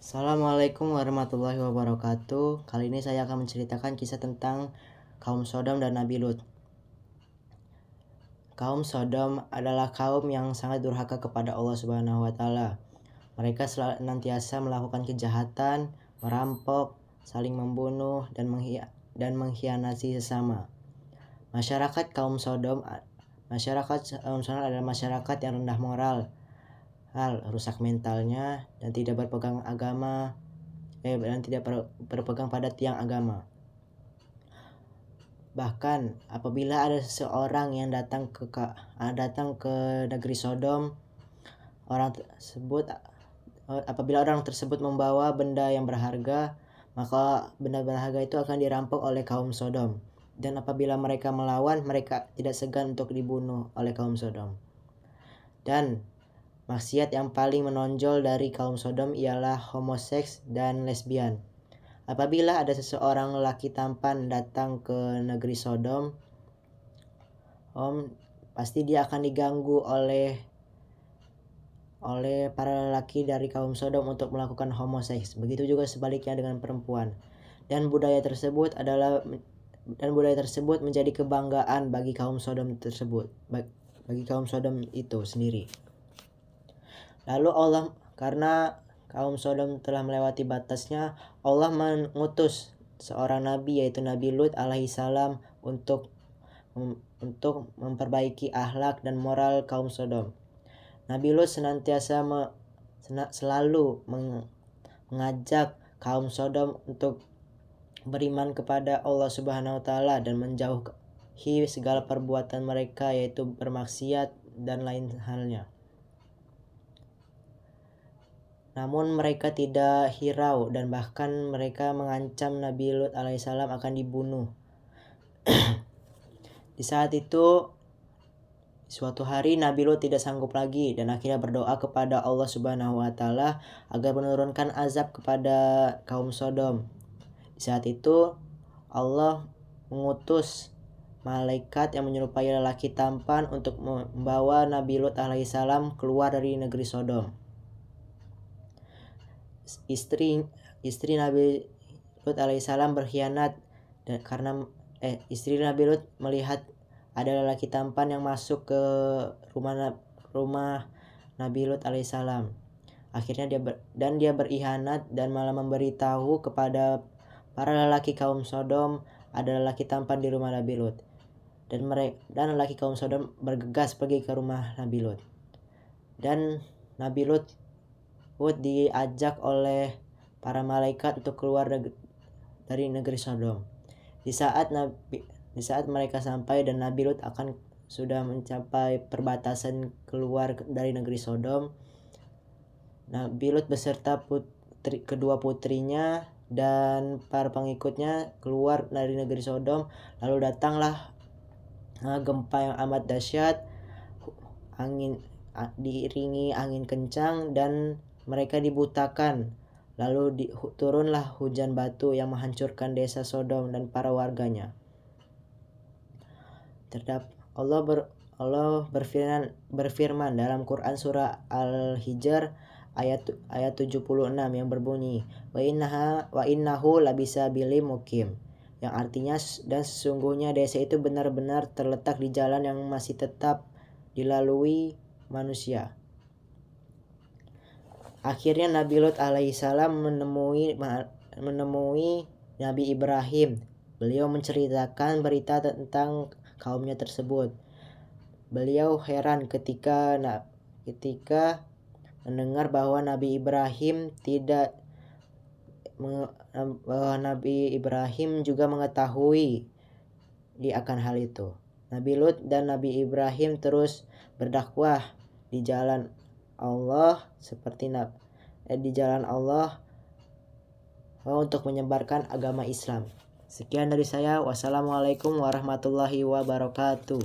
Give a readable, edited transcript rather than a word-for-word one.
Assalamualaikum warahmatullahi wabarakatuh. Kali ini saya akan menceritakan kisah tentang kaum Sodom dan Nabi Lut. Kaum Sodom adalah kaum yang sangat durhaka kepada Allah Subhanahu wa taala. Mereka senantiasa melakukan kejahatan, merampok, saling membunuh dan mengkhianati sesama. Masyarakat kaum Sodom adalah masyarakat yang rendah moral, rusak mentalnya, dan tidak berpegang berpegang pada tiang agama. Bahkan apabila ada seseorang yang datang ke negeri Sodom, apabila orang tersebut membawa benda yang berharga, maka benda berharga itu akan dirampok oleh kaum Sodom. Dan apabila mereka melawan, mereka tidak segan untuk dibunuh oleh kaum Sodom. Dan maksiat yang paling menonjol dari kaum Sodom ialah homoseks dan lesbian. Apabila ada seseorang lelaki tampan datang ke negeri Sodom, pasti dia akan diganggu oleh para lelaki dari kaum Sodom untuk melakukan homoseks. Begitu juga sebaliknya dengan perempuan. Dan budaya tersebut menjadi kebanggaan bagi kaum Sodom bagi kaum Sodom itu sendiri. Lalu karena kaum Sodom telah melewati batasnya, Allah mengutus seorang nabi, yaitu Nabi Lut alaihissalam, untuk memperbaiki akhlak dan moral kaum Sodom. Nabi Lut selalu mengajak kaum Sodom untuk beriman kepada Allah Subhanahu wa taala dan menjauhi segala perbuatan mereka, yaitu bermaksiat dan lain halnya. Namun mereka tidak hirau dan bahkan mereka mengancam Nabi Lut alaihissalam akan dibunuh. Di saat itu, suatu hari Nabi Lut tidak sanggup lagi dan akhirnya berdoa kepada Allah Subhanahu wa taala agar menurunkan azab kepada kaum Sodom. Di saat itu Allah mengutus malaikat yang menyerupai lelaki tampan untuk membawa Nabi Lut alaihissalam keluar dari negeri Sodom. Istri Nabi Lut alaihissalam berkhianat karena istri Nabi Lut melihat ada lelaki tampan yang masuk ke rumah Nabi Lut alaihissalam. Akhirnya dia berkhianat dan malah memberitahu kepada para lelaki kaum Sodom ada lelaki tampan di rumah Nabi Lut. Dan lelaki kaum Sodom bergegas pergi ke rumah Nabi Lut. Dan Nabi Lut diajak oleh para malaikat untuk keluar dari negeri Sodom. Di saat mereka sampai dan Nabi Lut sudah mencapai perbatasan keluar dari negeri Sodom, Nabi Lut beserta kedua putrinya dan para pengikutnya keluar dari negeri Sodom. Lalu datanglah gempa yang amat dahsyat, diiringi angin kencang, dan mereka dibutakan. Lalu turunlah hujan batu yang menghancurkan desa Sodom dan para warganya. Allah berfirman dalam Quran surah Al-Hijr ayat 76 yang berbunyi, wa innahu labisabilim mukim, yang artinya dan sesungguhnya desa itu benar-benar terletak di jalan yang masih tetap dilalui manusia. Akhirnya Nabi Lut alaihissalam menemui Nabi Ibrahim. Beliau menceritakan berita tentang kaumnya tersebut. Beliau heran ketika mendengar bahwa Nabi Ibrahim juga mengetahui akan hal itu. Nabi Lut dan Nabi Ibrahim terus berdakwah di jalan Allah untuk menyebarkan agama Islam. Sekian dari saya. Wassalamualaikum warahmatullahi wabarakatuh.